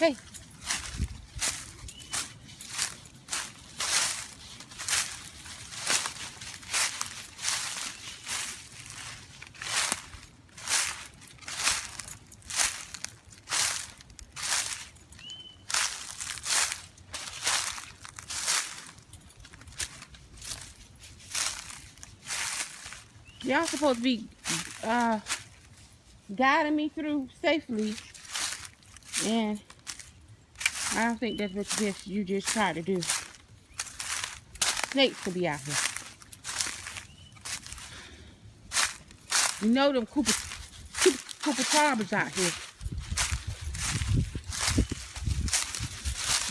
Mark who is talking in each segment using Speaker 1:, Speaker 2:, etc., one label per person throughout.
Speaker 1: Hey. Y'all supposed to be guiding me through safely, and I don't think that's what you just tried to do. Snakes could be out here. You know them Cooper Carbers out here.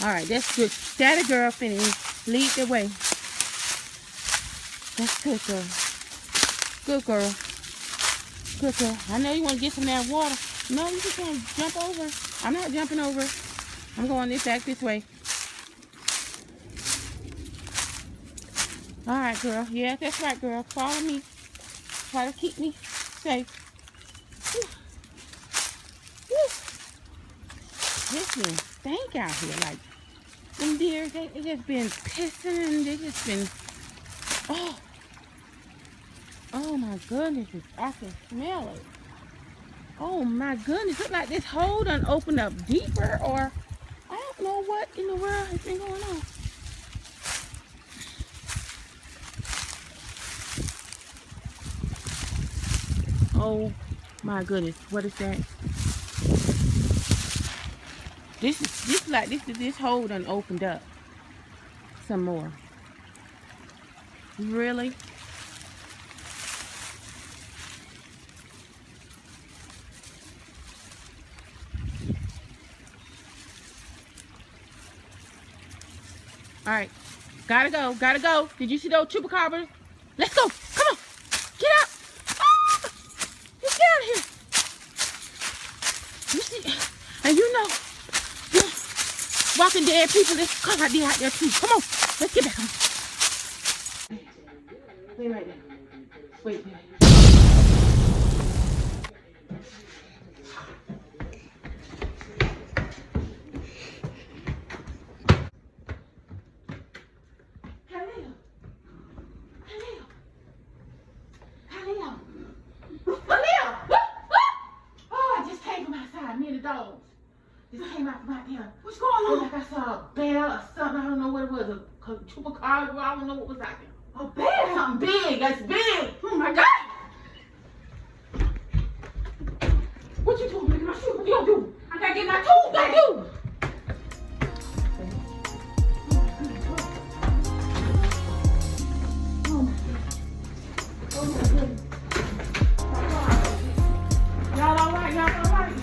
Speaker 1: Alright, that's good. Daddy girl finna lead the way. That's good, girl. Good girl. Good girl. I know you want to get some of that water. No, you just want to jump over. I'm not jumping over. I'm going back this way. Alright, girl. Yeah, that's right, girl. Follow me. Try to keep me safe. Whew. Whew. Listen, stank out here. Like, them deer, they just been pissing. They just been, oh my goodness, I can smell it. Oh my goodness, look like this hole done opened up deeper, or I don't know what in the world has been going on. Oh my goodness, what is that? This hole done opened up some more. Really? All right, gotta go. Did you see those chupacabras? Let's go. Come on, get out. Oh, let's get out of here. You see, and you know, walking dead people, there's come out there too. Come on, let's get back home. Wait right there. Wait. Dogs just came out from out there. What's going on? Like I saw a bear or something. I don't know what it was. A chupacabra. I don't know what was out there. A bear? Something big. That's big. Oh my God. What you doing? Look at my shoes. What you gonna do? I gotta get my tools. Gotta do. Oh my goodness. Oh my goodness. Y'all all right? Y'all all right?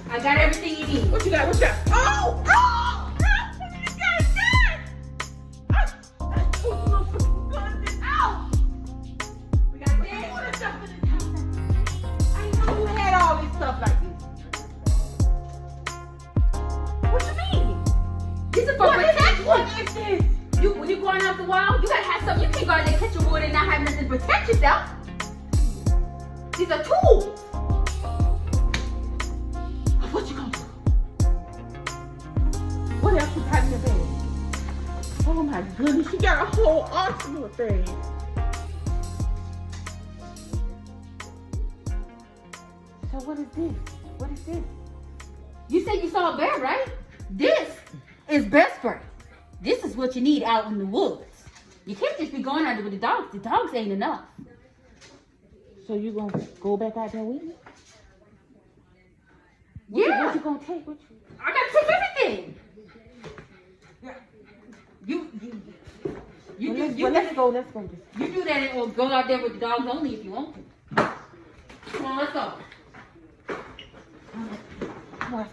Speaker 2: I got everything you need.
Speaker 1: What you got? What you got? Oh! This guy's dead!
Speaker 2: We got this.
Speaker 1: Stuff in this house. I didn't know you had all this stuff like this. What you mean?
Speaker 2: This is for protection.
Speaker 1: What is this?
Speaker 2: When you going up the wall, you gotta have something. You can't go out there and catch your wood and not have nothing to protect yourself. These are tools.
Speaker 1: What you gonna do? What else you got in your bag? Oh my goodness, you got a whole arsenal of things. So what is this? What is this?
Speaker 2: You said you saw a bear, right? This is bear spray. This is what you need out in the woods. You can't just be going out there with the dogs. The dogs ain't enough.
Speaker 1: So you gonna go back out there with me?
Speaker 2: Yeah.
Speaker 1: What you gonna take with you?
Speaker 2: I gotta take everything.
Speaker 1: Let's go.
Speaker 2: You do that or go out there with the dogs only if you want to. Come on, let's go.
Speaker 1: Come on.